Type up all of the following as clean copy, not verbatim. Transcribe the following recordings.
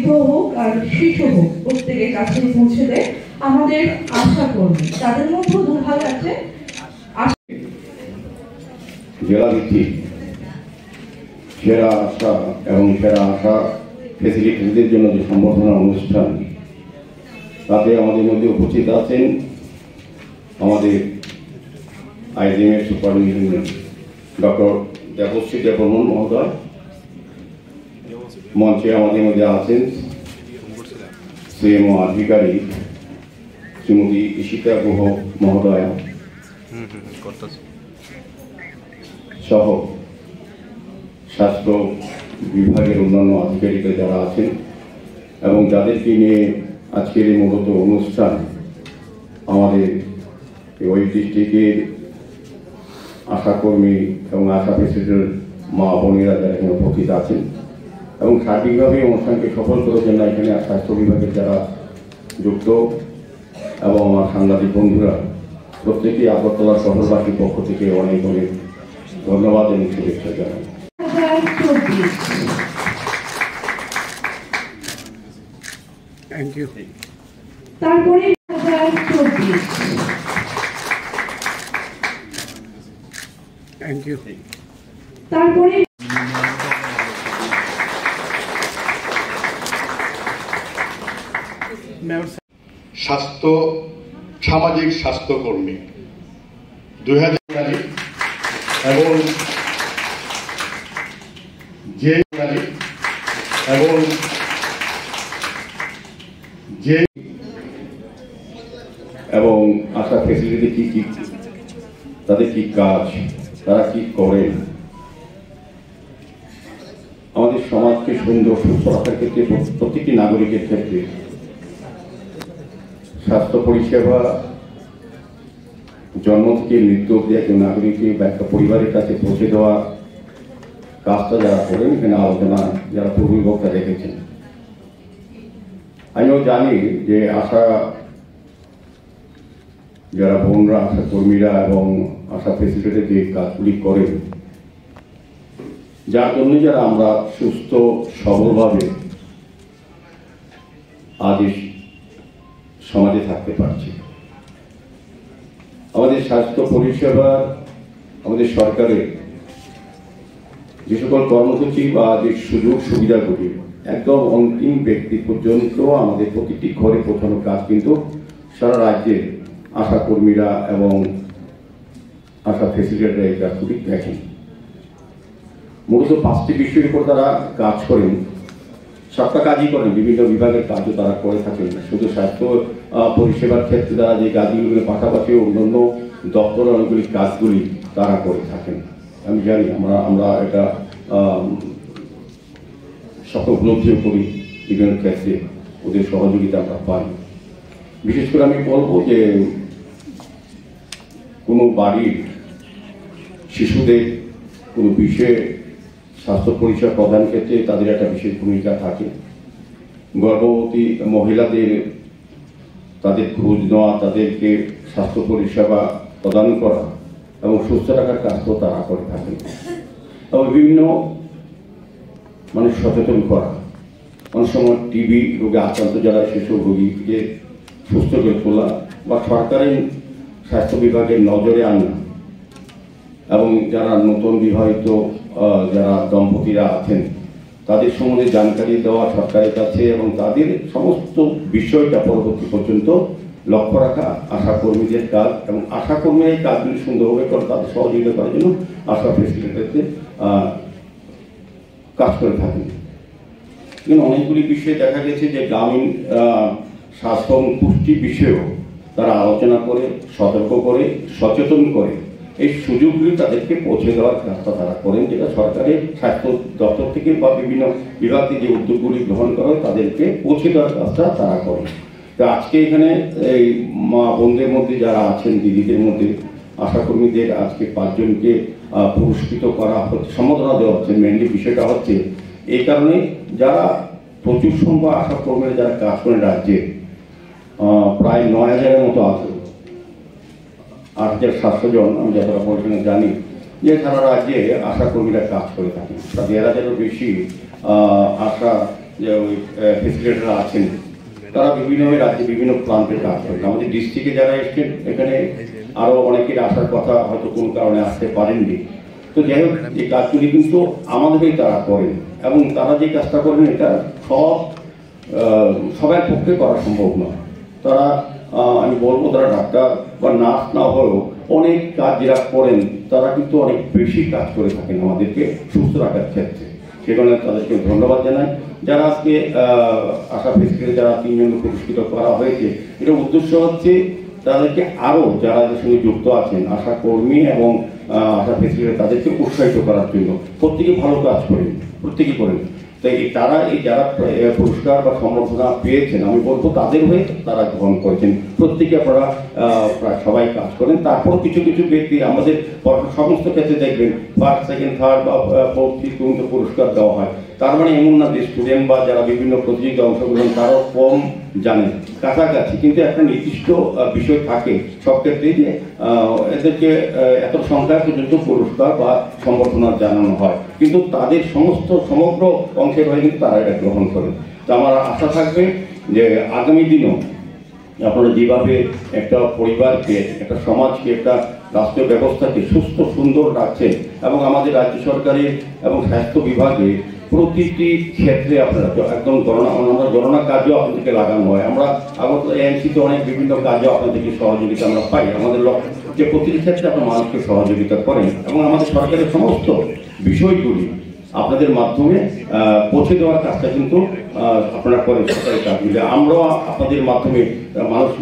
বৃদ্ধ হোক আর শিশু হোক প্রত্যেকের কাছে পৌঁছে দেয় আমাদের আশা কর্মী। তাদের মধ্যেও দুর্ভাগ আছে। জেলা ভিত্তিক সেরা আশা এবং সেরা আশা ফেসিলিটিসদের জন্য যে সম্বর্ধনা অনুষ্ঠান, তাতে আমাদের মধ্যে উপস্থিত আছেন আমাদের আইজিএমের সুপারিনটেন্ডেন্ট ডক্টর দেবশ্রী দেববর্মন মহোদয়। মঞ্চে আমাদের মধ্যে আছেন সিএমও আধিকারিক শ্রীমতী ঈশিতা গুহ মহোদয়া সহ স্বাস্থ্য বিভাগের অন্যান্য আধিকারিকরা যারা আছেন এবং যাদেরকে নিয়ে আজকের এই মূলত অনুষ্ঠান। আমাদের ওই ডিস্ট্রিক্টের আশাকর্মী এবং আশা প্রেসিডেন্ট মা বোনেরা যারা এখানে উপস্থিত আছেন এবং সার্বিকভাবে অনুষ্ঠানকে সফল করার জন্য এখানে স্বাস্থ্য বিভাগের যারা যুক্ত এবং আমার সাংবাদিক বন্ধুরা, প্রত্যেকেই আগরতলা শহরবাসীর পক্ষ থেকে অনেক অনেক ধন্যবাদ এবং শুভেচ্ছা জানাই। Thank you. তারপরে থ্যাংক ইউ। তারপরে স্বাস্থ্য সামাজিক স্বাস্থ্যকর্মী 2000 এবং যে এবং আশা ফেসিলিটি কি কি, তাদের কি কাজ, তারা কি করেন, আমাদের সমাজকে সুন্দর সুস্থ রাখার ক্ষেত্রে প্রত্যেকটি নাগরিকের ক্ষেত্রে স্বাস্থ্য পরিষেবা জন্ম থেকে মৃত্যু অবধি একজন নাগরিককে বা একটা পরিবারের কাছে পৌঁছে দেওয়া কাজটা যারা করেন, এখানে আলোচনা যারা পূর্ববক্তা রেখেছেন। আমিও জানি যে আশা যারা বোনরা, আশা কর্মীরা এবং আশা ফেসিলিটিতে যে কাজগুলি করেন, যার জন্য যারা আমরা সুস্থ সবলভাবে আজ সমাজে থাকতে পারছি। আমাদের স্বাস্থ্য পরিষেবা, আমাদের সরকারের যে সকল কর্মসূচি বা যে সুযোগ সুবিধাগুলি একদম অন্তিম ব্যক্তি পর্যন্ত আমাদের প্রতিটি ঘরে পৌঁছানোর কাজ কিন্তু সারা রাজ্যে আশা কর্মীরা এবং আশা ফেসিলিটিরা এই কাজগুলি দেখেন। মূলত 5টি বিষয়ের উপর তারা কাজ করেন, সবটা কাজই করেন, বিভিন্ন বিভাগের কাজও তারা করে থাকেন। শুধু স্বাস্থ্য পরিষেবার ক্ষেত্রে তারা যে কাজগুলির পাশাপাশি অন্যান্য দপ্তরের অনেকগুলি কাজগুলি তারা করে থাকেন। আমি জানি আমরা এটা সফল উপলব্ধিও করি, বিভিন্ন ক্ষেত্রে ওদের সহযোগিতা আমরা পাই। বিশেষ করে আমি বলবো যে কোনো বাড়ির শিশুদের কোনো বিষয়ে স্বাস্থ্য পরিষেবা প্রদান ক্ষেত্রে তাদের একটা বিশেষ ভূমিকা থাকে। গর্ভবতী মহিলাদের তাদের খোঁজ নেওয়া, তাদেরকে স্বাস্থ্য পরিষেবা প্রদান করা এবং সুস্থ রাখার কাজও তারা করে থাকেন এবং বিভিন্ন সচেতন করা। অনেক সময় টিবি রোগে আক্রান্ত যারা সেসব রোগীকে সুস্থ করে তোলা বা সরকারি স্বাস্থ্য বিভাগের নজরে আনা এবং যারা নতুন বিবাহিত যারা দম্পতিরা আছেন তাদের সম্বন্ধে জানকারি দেওয়া সরকারের কাছে এবং তাদের সমস্ত বিষয়টা পরবর্তী পর্যন্ত লক্ষ্য রাখা আশা কর্মীদের কাজ এবং আশা কর্মীরা এই কাজগুলি সুন্দরভাবে করে তাদের সহযোগিতা করার জন্য আশা ফেসিলিটিতে কাজ করে থাকেন। কিন্তু অনেকগুলি বিষয়ে দেখা গেছে যে গ্রামীণ স্বাস্থ্য এবং পুষ্টি বিষয়েও তারা আলোচনা করে, সতর্ক করে, সচেতন করে এই সুযোগগুলি তাদেরকে পৌঁছে দেওয়ার কাজটা তারা করেন, যেটা সরকারের স্বাস্থ্য দপ্তর থেকে বা বিভিন্ন বিভাগ থেকে যে উদ্যোগগুলি গ্রহণ করা হয় তাদেরকে পৌঁছে দেওয়ার কাজটা তারা করেন। তো আজকে এখানে এই মা বোনদের মধ্যে যারা আছেন, দিদিদের মধ্যে আশাকর্মীদের আজকে 5 জনকে পুরস্কৃত করা হচ্ছে, সম্মাননা দেওয়া হচ্ছে। মেনলি বিষয়টা হচ্ছে এই কারণে যারা প্রচুর সংখ্যক আশাকর্মীরা যারা কাজ করেন রাজ্যে, প্রায় 9,000-এর মতো আছে, 8,700 জন আমি যতটা পরিমাণে জানি যে সারা রাজ্যে আশাকর্মীরা কাজ করে থাকেন। 1,500-এরও বেশি আশা যে ওই ফেসিলিটিরা আছেন, তারা বিভিন্ন রাজ্যে বিভিন্ন প্রান্তে কাজ করেন। আমাদের ডিস্ট্রিক্টে যারা এসছেন এখানে আরো অনেকের আসার কথা, হয়তো কোনো কারণে আসতে পারেননি। তো যাই হোক, এই কাজগুলি কিন্তু আমাদেরই তারা করেন, এবং তারা যে কাজটা করেন এটা সবার পক্ষে করা সম্ভব নয়। তারা আমি বলবো তারা ডাক্তার বা নার্স না হলেও অনেক কাজ যারা করেন তারা কিন্তু অনেক বেশি কাজ করে থাকেন আমাদেরকে সুস্থ রাখার ক্ষেত্রে। সেখানে তাদেরকে ধন্যবাদ জানাই। যারা আজকে আশা ফেসিলিটি যারা 3 জনকে পুরস্কৃত করা হয়েছে, এটার উদ্দেশ্য হচ্ছে তাদেরকে আরো যারা এদের সঙ্গে যুক্ত আছেন আশা কর্মী এবং আশা ফেসিলিটি তাদেরকে উৎসাহিত করার জন্য। প্রত্যেকে ভালো কাজ করেন, প্রত্যেকে করেন। তাই তারা এই যারা পুরস্কার বা সম্বর্ধনা পেয়েছেন, আমি বলবো তাদের হয়ে তারা গ্রহণ করেছেন। প্রত্যেকে আপনারা প্রায় সবাই কাজ করেন। তারপর কিছু কিছু ব্যক্তি আমাদের সমস্ত ক্ষেত্রে দেখবেন ফার্স্ট, সেকেন্ড, থার্ড বা ফোর্থ, ফিফথ পর্যন্ত পুরস্কার দেওয়া হয়। তার মানে এমন না যে স্টুডেন্ট বা যারা বিভিন্ন প্রতিযোগিতায় অংশগ্রহণ তারাও কম জানেন, কাছাকাছি। কিন্তু একটা নির্দিষ্ট বিষয় থাকে সব ক্ষেত্রেই যে এদেরকে এত সংখ্যা পর্যন্ত পুরস্কার বা সম্বর্ধনা জানানো হয়, কিন্তু তাদের সমগ্র অংশের হয়ে কিন্তু তারা এটা গ্রহণ করেন। তো আমার আশা থাকবে যে আগামী দিনও আপনারা যেভাবে একটা পরিবারকে, একটা সমাজকে, একটা রাষ্ট্রীয় ব্যবস্থাকে সুস্থ সুন্দর রাখছে, এবং আমাদের রাজ্য সরকারের এবং স্বাস্থ্য বিভাগে প্রতিটি ক্ষেত্রে আপনারা একদম গণনা কাজও আপনাদেরকে লাগানো হয়। আমরা আগরতলা এএনসিতে অনেক বিভিন্ন কাজও আপনাদেরকে সহযোগিতা আমরা পাই। আমাদের লক্ষ্য যে প্রতিটি ক্ষেত্রে আপনার মানুষকে সহযোগিতা করেন, এবং আমাদের সরকারের সমস্ত বিষয়গুলি আপনাদের মাধ্যমে পৌঁছে দেওয়ার কাজটা কিন্তু আপনারা করেন সরকারি কাজগুলি। আমরাও আপনাদের মাধ্যমে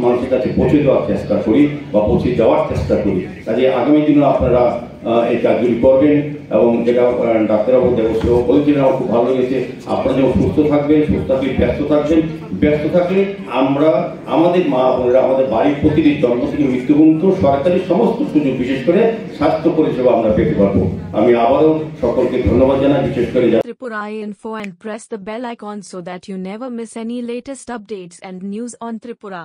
মানুষের কাছে পৌঁছে দেওয়ার চেষ্টা করি বা পৌঁছে যাওয়ার চেষ্টা করি। কাজে আগামী দিনে আপনারা এই কাজগুলি করবেন, এবং যেটা ডাক্তারবাবু দেবশ্রী বলেছেন আমার খুব ভালো লেগেছে, আপনারা যেমন সুস্থ থাকবেন, সুস্থ থাকলে ব্যস্ত থাকবেন, ব্যস্ত থাকলে আমরা আমাদের মা বোনেরা আমাদের বাড়ির প্রতিটি জন্ম থেকে মৃত্যু পর্যন্ত সরকারি সমস্ত সুযোগ, বিশেষ করে স্বাস্থ্য পরিষেবা আমরা পেতে পারবো। আমি আবারও সকলকে ধন্যবাদ জানাই, বিশেষ করে Tripura Info, and press the bell icon so that you never miss any latest updates and news on Tripura.